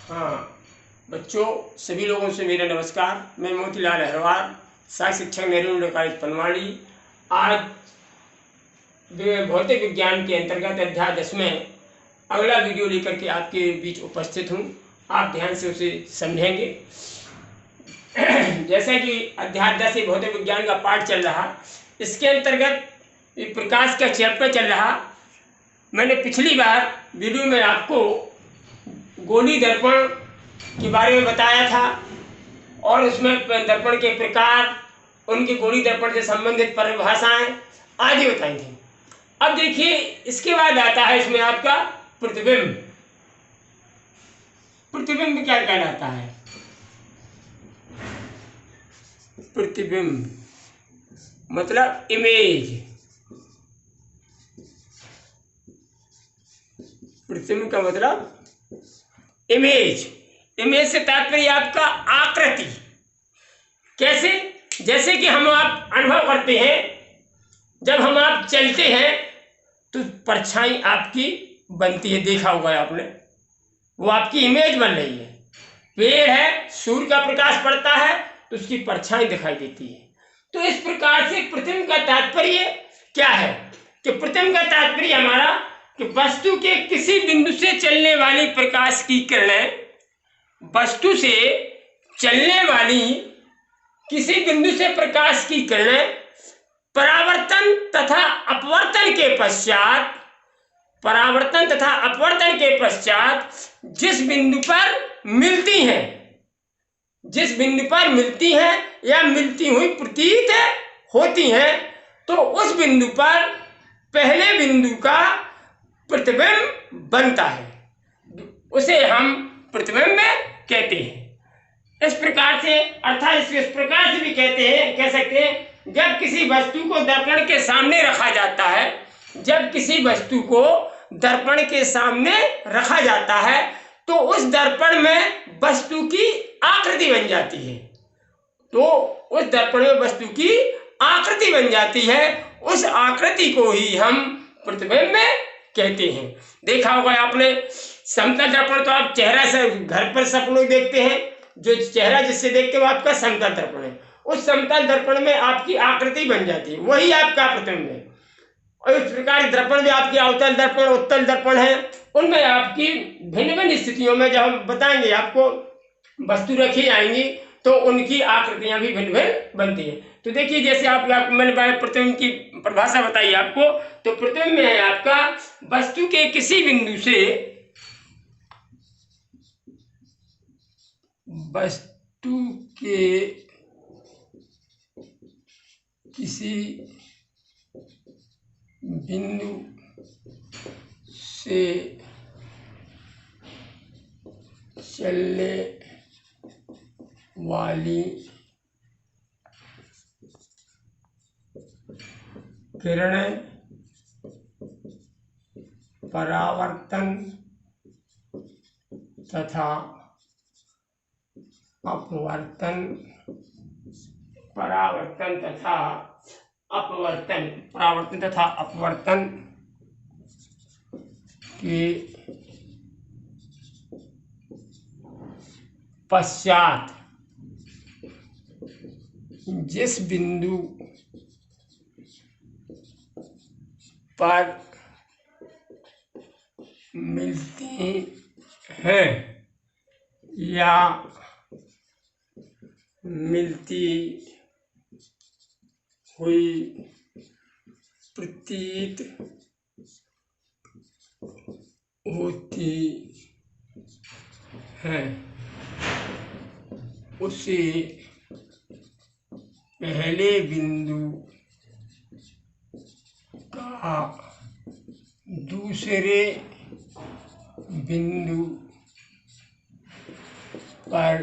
हाँ बच्चों, सभी लोगों से मेरा नमस्कार। मैं मोतीलाल अहरवार, सहायक शिक्षक नेहरू कॉलेज पनवाड़ी। आज भौतिक विज्ञान के अंतर्गत अध्याय 10 में अगला वीडियो लेकर के आपके बीच उपस्थित हूँ। आप ध्यान से उसे समझेंगे। जैसा कि अध्याय 10 भौतिक विज्ञान का पाठ चल रहा, इसके अंतर्गत प्रकाश का चैप्टर चल रहा। मैंने पिछली बार वीडियो में आपको गोली दर्पण के बारे में बताया था और उसमें दर्पण के प्रकार, उनके गोली दर्पण से संबंधित परिभाषाएं आदि बताई थी। अब देखिए, इसके बाद आता है इसमें आपका प्रतिबिंब। प्रतिबिंब क्या कहलाता है? प्रतिबिंब मतलब इमेज। प्रतिबिंब का मतलब इमेज। इमेज से तात्पर्य आपका आकृति। कैसे? जैसे कि हम आप अनुभव करते हैं, जब हम आप चलते हैं तो परछाई आपकी बनती है, देखा होगा आपने, वो आपकी इमेज बन रही है। पेड़ है, सूर्य का प्रकाश पड़ता है तो उसकी परछाई दिखाई देती है। तो इस प्रकार से प्रतिबिंब का तात्पर्य क्या है कि प्रतिबिंब का तात्पर्य हमारा कि वस्तु के किसी बिंदु से चलने वाली प्रकाश की किरणें, वस्तु से चलने वाली किसी बिंदु से प्रकाश की किरणें परावर्तन तथा अपवर्तन के पश्चात, परावर्तन तथा अपवर्तन के पश्चात जिस बिंदु पर मिलती हैं, जिस बिंदु पर मिलती हैं या मिलती हुई प्रतीत होती हैं, तो उस बिंदु पर पहले बिंदु का प्रतिबिंब बनता है। उसे हम प्रतिबिंब कहते हैं। इस प्रकार से, अर्थात इस प्रकार से भी कहते हैं, कह सकते हैं, जब किसी वस्तु को दर्पण के सामने रखा जाता है, जब किसी वस्तु को दर्पण के सामने रखा जाता है तो उस दर्पण में वस्तु की आकृति बन जाती है। तो उस दर्पण में वस्तु की आकृति बन जाती है, उस आकृति को ही हम प्रतिबिंब कहते हैं। देखा होगा आपने, समतल दर्पण तो आप चेहरा से घर पर सब लोग देखते हैं, जो चेहरा जिससे देखते हैं वो आपका समतल दर्पण है। उस समतल दर्पण में आपकी आकृति बन जाती है, वही आपका प्रतिबिंब है। और इस प्रकार दर्पण भी आपकी अवतल दर्पण, उत्तल दर्पण है, उनमें आपकी भिन्न भिन्न स्थितियों में जब हम बताएंगे, आपको वस्तु रखी जाएंगी तो उनकी आकृतियां भी भिन्न भिन्न बनती हैं। तो देखिए, जैसे मैंने प्रतिबिंब की परिभाषा बताई आपको, तो प्रतिबिंब में है आपका वस्तु के किसी बिंदु से, वस्तु के किसी बिंदु से चलने वाली किरणें परावर्तन तथा अपवर्तन, परावर्तन तथा अपवर्तन, परावर्तन तथा अपवर्तन के पश्चात जिस बिंदु पर मिलती हैं या मिलती हुई प्रतीत होती है, उसे पहले बिंदु का दूसरे बिंदु पर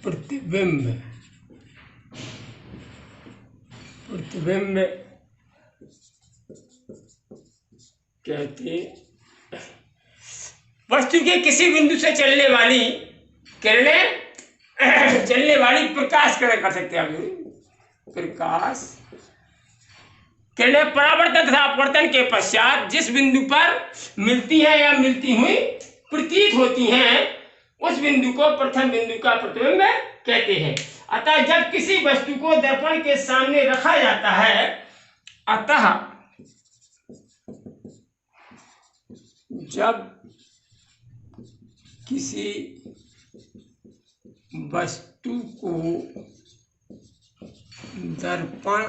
प्रतिबिंब कहते। वस्तु के किसी बिंदु से चलने वाली किरणें, चलने वाली प्रकाश किरण कर सकते हैं आप, प्रकाश किरणें परावर्तन तथा अपवर्तन के पश्चात जिस बिंदु पर मिलती है या मिलती हुई प्रतीत होती हैं उस बिंदु को प्रथम बिंदु का प्रतिबिंब कहते हैं। अतः जब किसी वस्तु को दर्पण के सामने रखा जाता है, अतः जब किसी वस्तु को दर्पण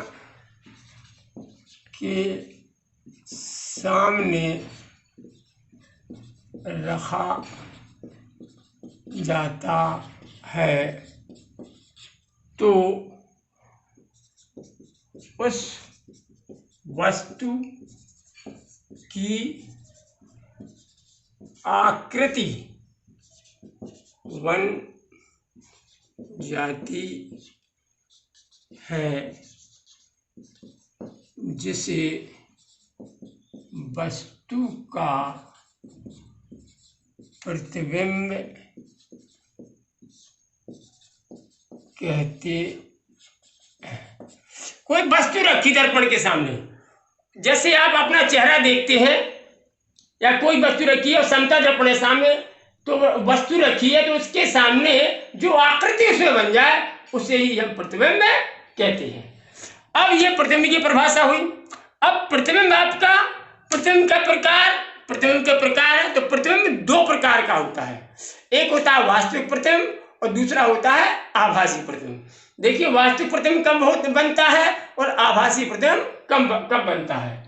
के सामने रखा जाता है तो उस वस्तु की आकृति बन जाती है, जिसे वस्तु का प्रतिबिंब कहते हैं। कोई वस्तु रखी दर्पण के सामने, जैसे आप अपना चेहरा देखते हैं, या कोई वस्तु रखी है और समतल दर्पण है सामने, तो वस्तु रखी है तो उसके सामने जो आकृति उसमें बन जाए उसे ही हम प्रतिबिंब कहते हैं। अब ये प्रतिबिंब की परिभाषा हुई। अब प्रतिबिंब आपका प्रतिबिंब का प्रकार है, तो प्रतिबिंब दो प्रकार का होता है। एक होता है वास्तविक प्रतिबिंब और दूसरा होता है आभासी प्रतिबिंब। देखिए, वास्तविक प्रतिबिंब कब बनता है और आभासी प्रतिबिंब कब बनता है।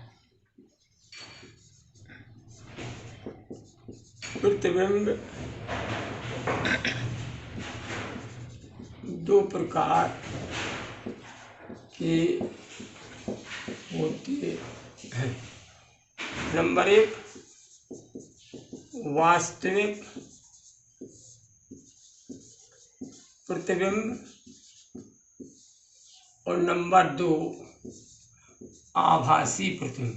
प्रतिबिंब दो प्रकार के होते हैं। नंबर एक वास्तविक प्रतिबिंब और नंबर दो आभासी प्रतिबिंब।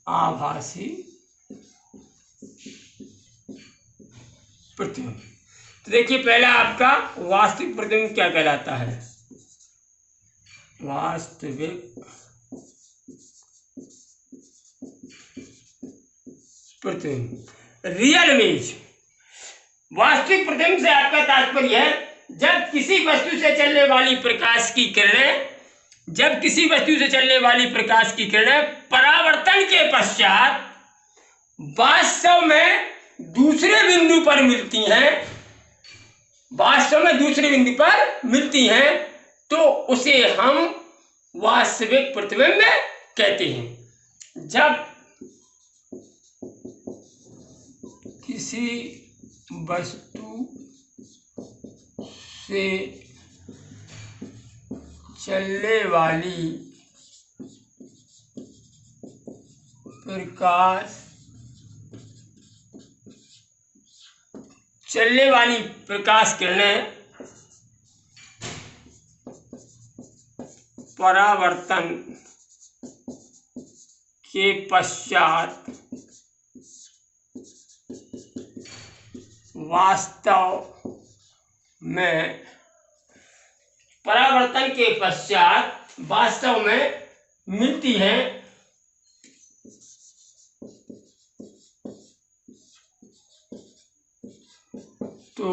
आभासी प्रतिबिंब, तो देखिए पहला आपका वास्तविक प्रतिबिंब क्या कहलाता है। वास्तविक प्रतिबिंब, रियल इमेज। वास्तविक प्रतिबिंब से आपका तात्पर्य है जब किसी वस्तु से चलने वाली प्रकाश की किरणें परावर्तन के पश्चात वास्तव में दूसरे बिंदु पर मिलती हैं, तो उसे हम वास्तविक प्रतिबिंब कहते हैं। जब किसी वस्तु से चलने वाली प्रकाश किरणें परावर्तन के पश्चात वास्तव में मिलती हैं, तो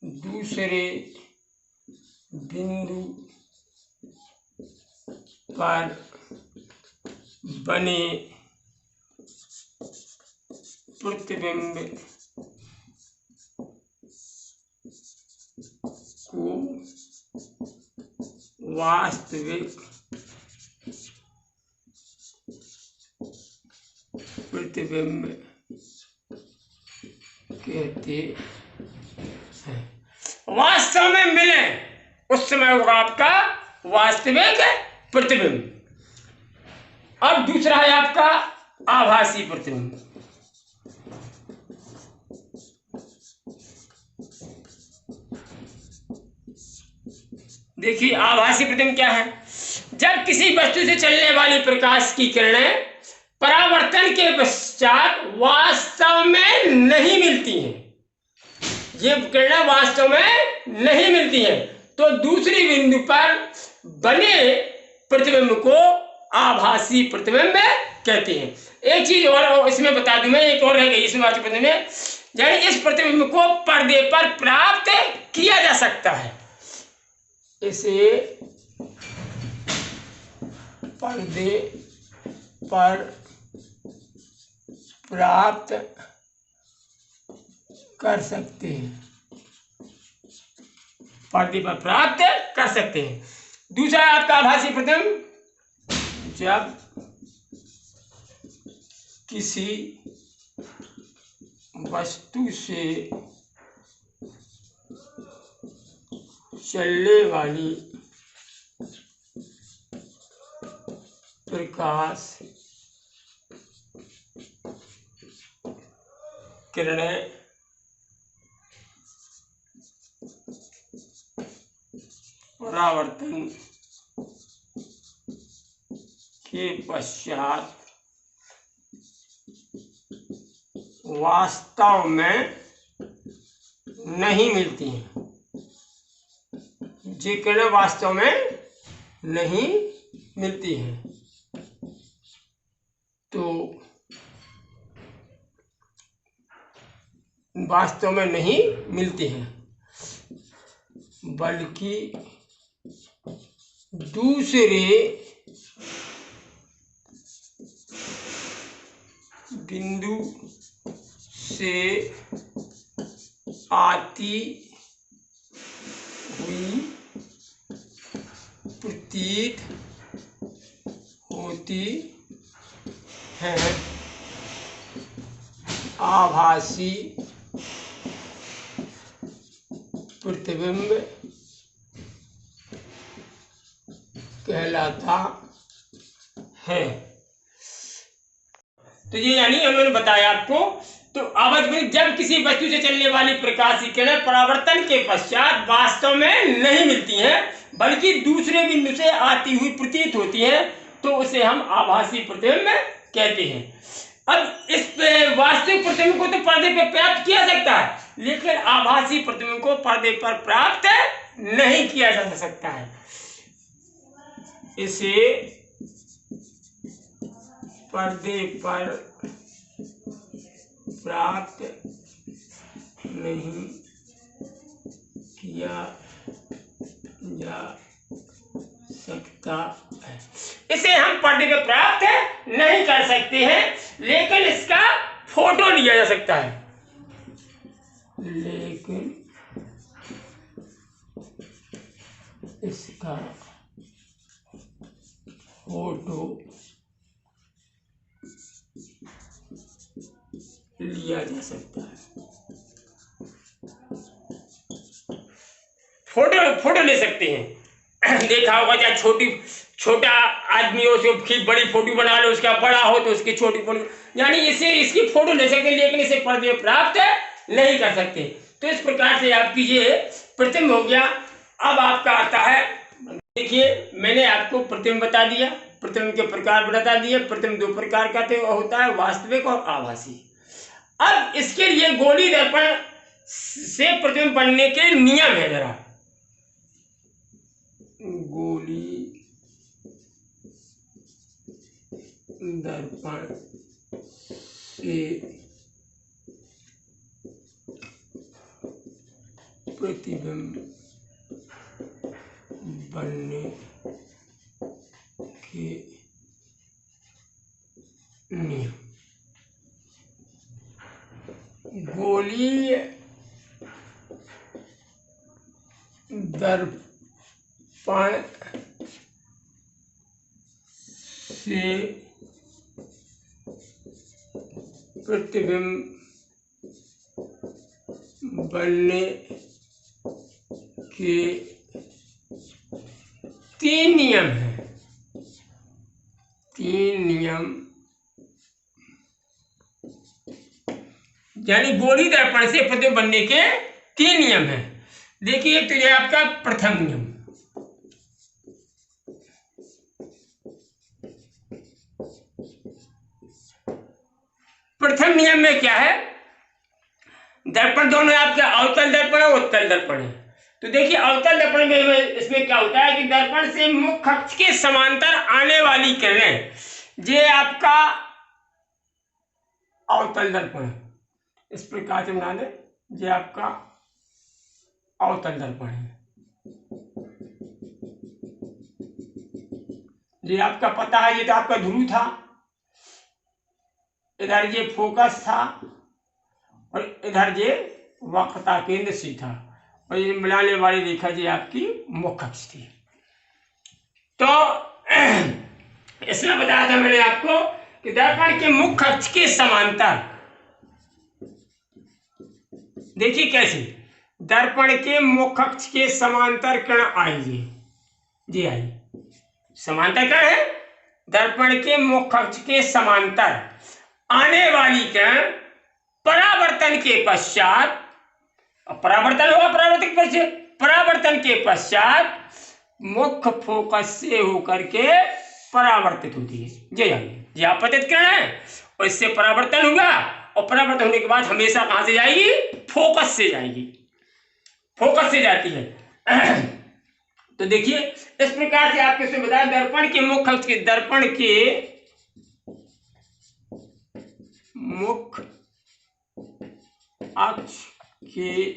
दूसरे बिंदु पर बने प्रतिबिंब को वास्तविक प्रतिबिंब कहते हैं। वास्तव में मिले उस समय होगा आपका वास्तविक प्रतिबिंब। अब दूसरा है आपका आभासी प्रतिबिंब। देखिए आभासी प्रतिबिंब क्या है। जब किसी वस्तु से चलने वाली प्रकाश की किरणें परावर्तन के पश्चात वास्तव में नहीं मिलती हैं, ये किरणें वास्तव में नहीं मिलती हैं, तो दूसरी बिंदु पर बने प्रतिबिंब को आभासी प्रतिबिंब कहते हैं। एक चीज और इसमें बता दूं मैं, एक और रह गई इसमें वाचक पद्धति में, यानी इस प्रतिबिंब को पर्दे पर प्राप्त किया जा सकता है। इसे पर्दे पर प्राप्त कर सकते हैं, पर्दे पर प्राप्त कर सकते हैं। दूसरा आपका आभासी प्रतिबिंब, जब किसी वस्तु से चलने वाली प्रकाश किरणें परावर्तन के पश्चात वास्तव में नहीं मिलती हैं, ये किरणें वास्तव में नहीं मिलती हैं, तो वास्तव में नहीं मिलती हैं, बल्कि दूसरे बिंदु से आती हुई प्रतीत होती है। आभासी प्रतिबिंब कहलाता है। तो ये यानी उन्होंने बताया आपको, तो आवाज में जब किसी वस्तु से चलने वाली प्रकाश की किरणें परावर्तन के पश्चात वास्तव में नहीं मिलती हैं, बल्कि दूसरे बिंदु से आती हुई प्रतीत होती है, तो उसे हम आभासी प्रतिबिंब कहते हैं। अब इस वास्तविक प्रतिबिंब को तो पर्दे पर प्राप्त किया सकता है, लेकिन आभासी प्रतिबिंब को पर्दे पर प्राप्त नहीं किया जा सकता है। इसे पर्दे पर प्राप्त नहीं किया जा सकता है। इसे हम पर्दे पर प्राप्त नहीं कर सकते हैं, लेकिन इसका फोटो लिया जा सकता है, लेकिन इसका फोटो लिया जा सकता है। फोटो ले सकते हैं। देखा होगा चाहे छोटा आदमी हो उसकी बड़ी फोटो बना लो, उसका बड़ा हो तो उसकी छोटी फोटो, यानी इसे इसकी फोटो ले सकते हैं, लेकिन इसे पर्दे प्राप्त नहीं कर सकते। तो इस प्रकार से आपकी ये प्रतिबिंब हो गया। अब आपका आता है, देखिए मैंने आपको प्रतिबिंब बता दिया, प्रतिबिंब के प्रकार बता दिए। प्रतिबिंब दो प्रकार का होता है, वास्तविक और आभासी। अब इसके लिए गोली दर्पण से प्रतिबिंब बनने के नियम है। जरा गोली दर्पण से प्रतिबिंब बनने के नियम। गोली दर्पण से प्रतिबिंब बनने के 3 नियम हैं। 3 नियम, यानी गोली दर्पण से प्रतिबिंब बनने के 3 नियम हैं। देखिए, एक तो यह आपका प्रथम नियम। प्रथम नियम में क्या है, दर्पण दोनों आपके अवतल दर्पण और उत्तल दर्पण है। तो देखिए अवतल दर्पण में इसमें क्या होता है कि दर्पण से मुख अक्ष के समांतर आने वाली किरणें ये आपका अवतल दर्पण है, इस प्रकार से बना दे। ये आपका अवतल दर्पण है। ये आपका पता है, ये तो आपका ध्रुव था, इधर ये फोकस था और इधर ये वक्रता केंद्र सी था और ये मिलाने वाली रेखा ये आपकी मुख्य अक्ष थी। तो इसमें बताया था मैंने आपको कि दर्पण के मुख्य अक्ष के समांतर, देखिए कैसे दर्पण के मुख्य अक्ष के समांतर किरण आएगी। जी आइए, समांतर किरण है, दर्पण के मुख्य अक्ष के समांतर आने वाली किरण परावर्तन के पश्चात, परावर्तन होगा, परावर्तन के पश्चात मुख्य फोकस से होकर के परावर्तित होती है। ये आइए, ये आपतित किरण है और इससे परावर्तन होगा और परावर्तन होने के बाद हमेशा कहां से जाएगी? फोकस से जाएगी, फोकस से जाती है। तो देखिए इस प्रकार से आपके इसमें बताया दर्पण के मुख्य अक्ष के, दर्पण के मुख्य अक्ष के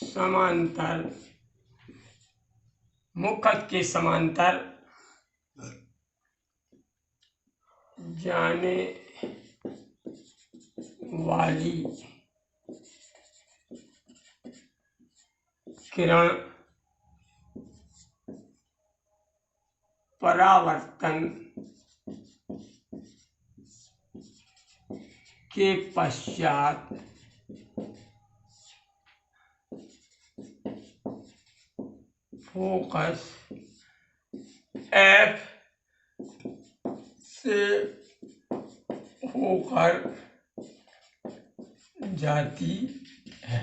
समांतर, मुख्य अक्ष के समांतर जाने वाली किरण परावर्तन के पश्चात फोकस F से होकर जाती है।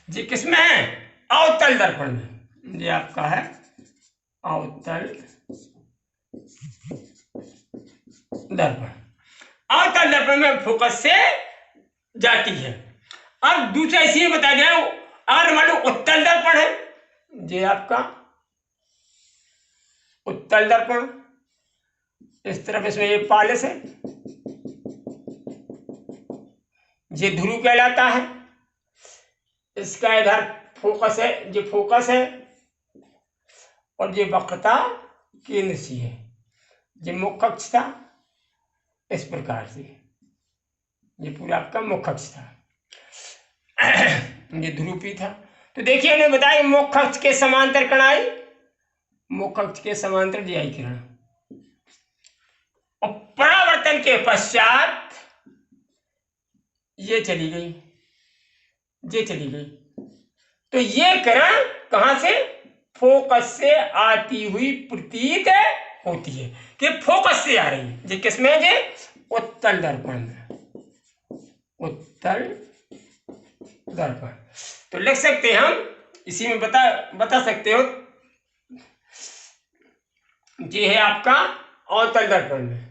ये किसमें है? अवतल दर्पण में। ये आपका है अवतल दर्पण। अवतल दर्पण में फोकस से जाती है। अब दूसरा इसी में बता दिया, अगर मान लो उत्तल दर्पण है, ये आपका उत्तल दर्पण, इस तरफ इसमें ये पालिस है, ये ध्रुव कहलाता है, इसका इधर फोकस है, ये फोकस है और ये वक्रता केंद्र सी है, ये मुख्य अक्ष था। इस प्रकार से ये पूरा आपका मुख्य अक्ष था, ये ध्रुवी था। तो देखिए उन्हें बताया मुख्य अक्ष के समांतर किरण आई, मुख्य अक्ष के समांतर जी आई किरण, और परावर्तन के पश्चात ये चली गई, ये चली गई। तो ये किरण कहां से? फोकस से आती हुई प्रतीत होती है कि फोकस से आ रही है। ये किसमें है? ये उत्तल दर्पण में, उत्तल दर्पण। तो लिख सकते हैं हम, इसी में बता सकते हो, ये है आपका अवतल दर्पण में।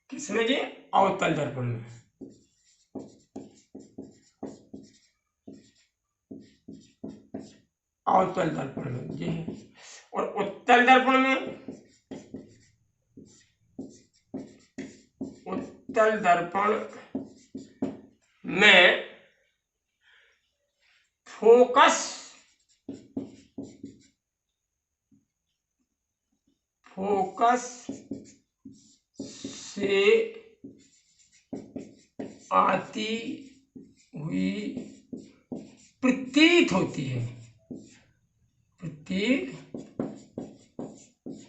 किसमें? ये अवतल दर्पण में। अवतल दर्पण में ये है, और उत्तल दर्पण में, उत्तल दर्पण में फोकस से आती हुई प्रतीत होती है, प्रतीत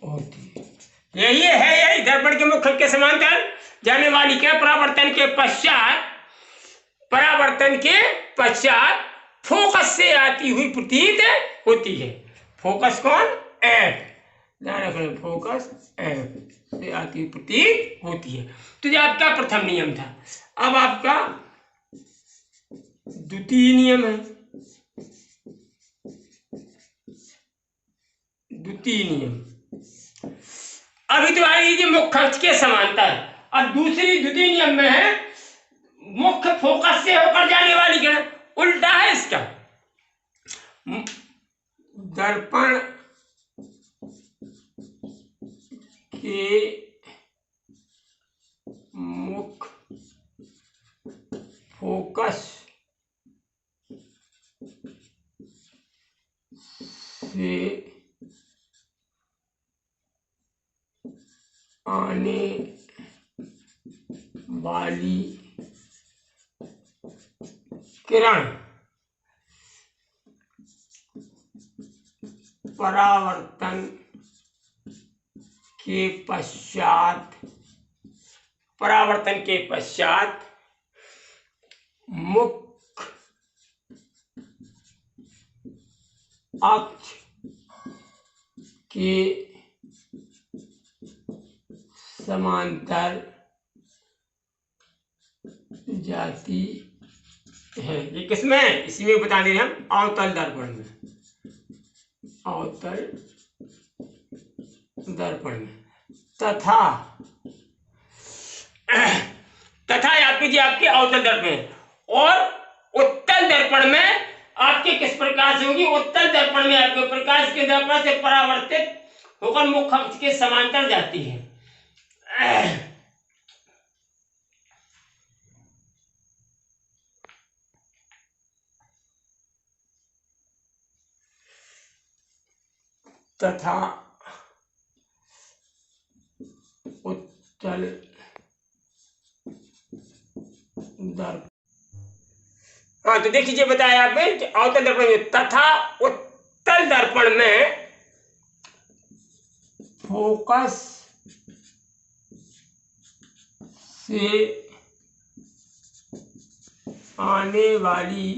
होती है। यही दर्पण के मुख्य के समांतर जाने वाली क्या? परावर्तन के पश्चात फोकस से आती हुई प्रतीत होती है। फोकस कौन? F, ध्यान रखना, फोकस F से आती हुई प्रतीत होती है। तो ये आपका प्रथम नियम था। अब आपका द्वितीय नियम है। द्वितीय नियम, अभी तो आई थी मुख्य अक्ष के समांतर, और दूसरी द्वितीय नियम में है मुख्य फोकस से होकर जाने वाली किरण। उल्टा है इसका, दर्पण के मुख्य फोकस से आने वाली किरण परावर्तन के पश्चात मुख्य अक्ष के समांतर जाती है। ये किसमें? इसी में बता दे रहे हम, अवतल दर्पण में। अवतल दर्पण में तथा याद कीजिए आपके अवतल दर्पण में। और उत्तल दर्पण में आपके किस प्रकार से होगी? उत्तल दर्पण में आपके प्रकाश के दर्पण से परावर्तित होकर मुख्य अक्ष के समांतर जाती है। तथा उत्तल दर्पण, हाँ तो देखिए बताया आपने अवतल दर्पण में तथा उत्तल दर्पण में फोकस से आने वाली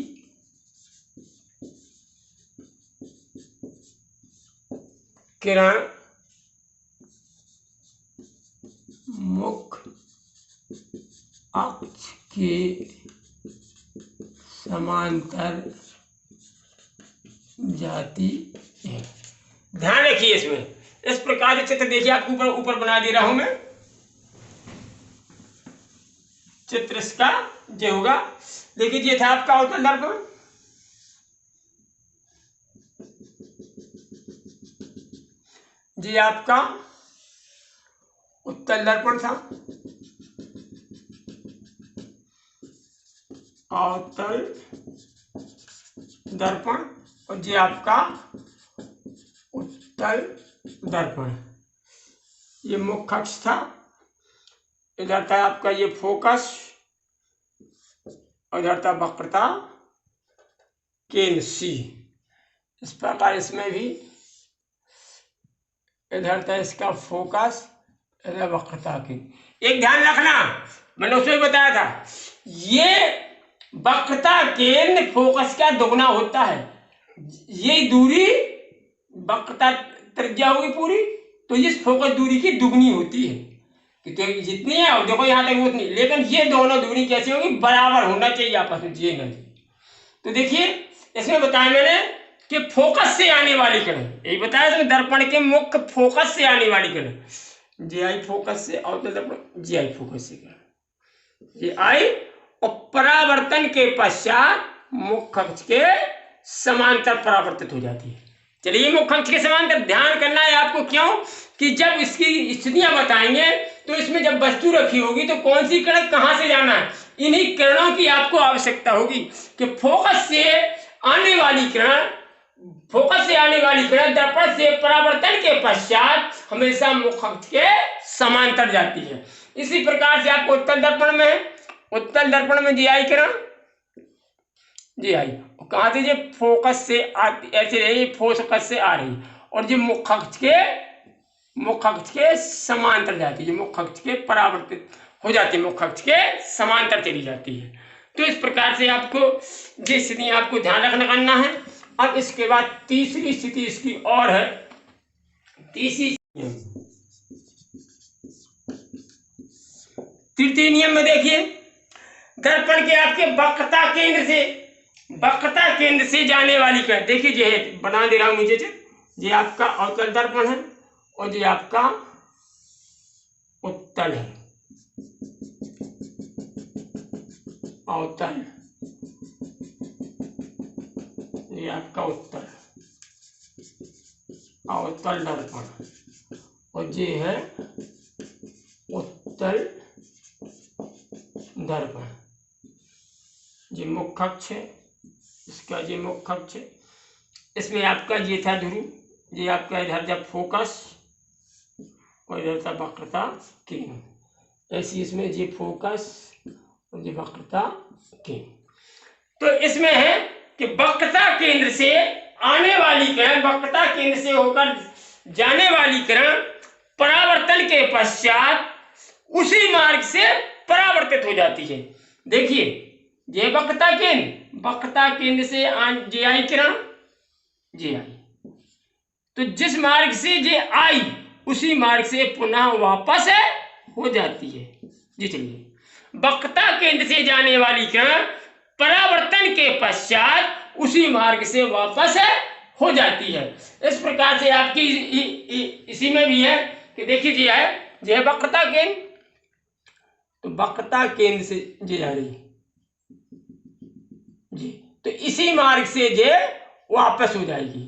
किरण मुख्य अक्ष के समांतर जाती है। ध्यान रखिए इसमें, इस प्रकार से चित्र देखिए, आपको ऊपर बना दे रहा हूं मैं चित्र इसका जो होगा। देखिए ये था आपका अवतल दर्पण, ये आपका उत्तल दर्पण था। अवतल दर्पण और ये आपका उत्तल दर्पण। ये मुख्य अक्ष था, इधर था आपका ये फोकस, और इधर था वक्रता केंद्र सी। इस प्रकार इसमें भी इधर था इसका फोकस, इधर वक्रता केंद्र। एक ध्यान रखना, मैंने उसमें बताया था ये वक्रता केंद्र फोकस का दुगना होता है। ये दूरी वक्रता त्रिज्या होगी पूरी, तो इस फोकस दूरी की दुगनी होती है। तो जितनी है और देखो यहाँ तक उतनी, लेकिन ये दोनों दूरी कैसी होगी? बराबर होना चाहिए आपस में, ये नहीं। तो देखिए इसमें बताया मैंने कि फोकस से आने वाली किरण, यही बताया था दर्पण के मुख्य फोकस से आने वाली किरण, जे आई फोकस से, और दर्पण जे आई फोकस से किरण, ये आई और परावर्तन के पश्चात मुख्य अक्ष के समांतर परावर्तित हो जाती है। चलिए मुख्य अक्ष के समांतर ध्यान करना है आपको, क्यों कि जब इसकी स्थितियां बताएंगे तो इसमें जब वस्तु रखी होगी तो कौन सी किरण कहां से जाना है, इन्हीं किरणों की आपको आवश्यकता होगी कि फोकस से आने वाली किरण, फोकस से आने वाली किरण दर्पण से परावर्तन के पश्चात हमेशा मुख्य अक्ष के समांतर जाती है। इसी प्रकार से आपको उत्तल दर्पण में, उत्तल दर्पण में जी आई किरण, जी आई कहां से? फोकस से आती, ऐसे रही फोकस से आ रही और जो मुख्य अक्ष के समांतर जाती है, मुख्य अक्ष के परावर्तित हो जाती है, मुख्य अक्ष के समांतर चली जाती है। तो इस प्रकार से आपको ये स्थिति आपको ध्यान रखना करना है। अब इसके बाद तीसरी स्थिति इसकी और है। तीसरी तृतीय नियम में देखिए, दर्पण के आपके वक्रता केंद्र से जाने वाली किरण, देखिए ये बना दे रहा हूं नीचे से, ये आपका अवतल दर्पण है और ये आपका उत्तल है। अवतल, ये आपका उत्तल, अवतल दर्पण, और ये है उत्तल दर्पण, ये मुख्य अक्ष है, इसका ये मुख्य अक्ष है। इसमें आपका ये था ध्रुव, ये आपका इधर जब फोकस और इधर था वक्रता केंद्र, ऐसी इसमें ये फोकस और ये वक्रता केंद्र। तो इसमें है कि वक्रता केंद्र से आने वाली किरण, वक्रता केंद्र से होकर जाने वाली किरण परावर्तन के पश्चात उसी मार्ग से परावर्तित हो जाती है। देखिए ये वक्रता केंद्र से जे आई किरण, जे आई, तो जिस मार्ग से जे आई उसी मार्ग से पुनः वापस हो जाती है। जी चलिए, वक्रता केंद्र से जाने वाली किरण परावर्तन के पश्चात उसी मार्ग से वापस हो जाती है। इस प्रकार से आपकी इसी में भी है कि देखिए जी है, यह वक्रता केंद्र, तो वक्रता केंद्र से जे आ रही जी, तो इसी मार्ग से जे वापस हो जाएगी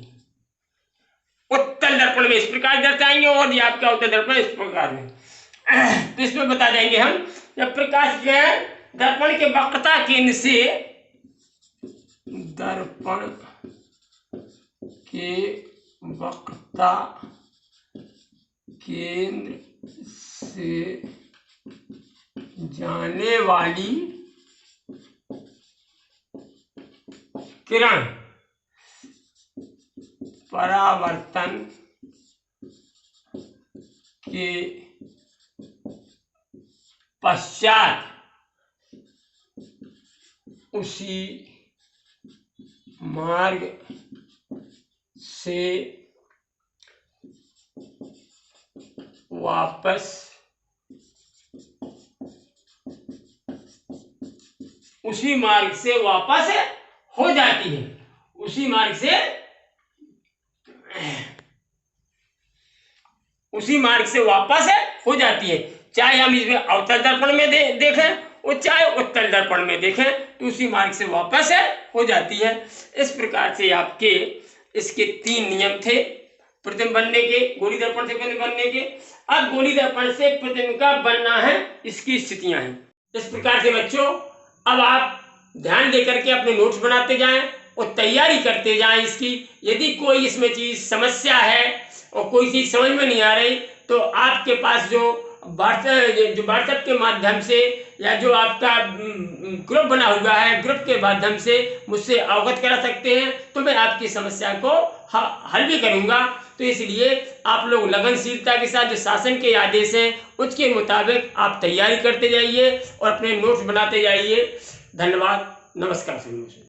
उत्तल दर्पण में। इस प्रकार दर्शाएंगे और ये आपका उत्तल दर्पण इस प्रकार में। तो इसमें बता देंगे हम, जब प्रकाश जो है दर्पण के वक्रता केंद्र से, दर्पण के वक्रता केंद्र से जाने वाली किरण परावर्तन के पश्चात उसी मार्ग से वापस हो जाती है, उसी मार्ग से वापस हो जाती है। चाहे हम इसमें अवतल दर्पण में देखें और चाहे उत्तल दर्पण में देखें, तो उसी मार्ग से वापस हो जाती है। इस प्रकार से आपके इसके 3 नियम थे प्रतिबिंब बनने के, गोली दर्पण से प्रतिबिंब बनने के। अब गोली दर्पण से प्रतिबिंब का बनना है, इसकी स्थितियां हैं। इस प्रकार से बच्चों, अब आप ध्यान देकर के अपने नोट्स बनाते जाएं और तैयारी करते जाएं इसकी। यदि कोई इसमें चीज समस्या है और कोई चीज समझ में नहीं आ रही, तो आपके पास जो व्हाट्सएप के माध्यम से या जो आपका ग्रुप बना हुआ है, ग्रुप के माध्यम से मुझसे अवगत करा सकते हैं, तो मैं आपकी समस्या को हल भी करूंगा। तो इसलिए आप लोग लगनशीलता के साथ जो शासन के आदेश हैं उसके मुताबिक आप तैयारी करते जाइए और अपने नोट्स बनाते जाइए। धन्यवाद, नमस्कार।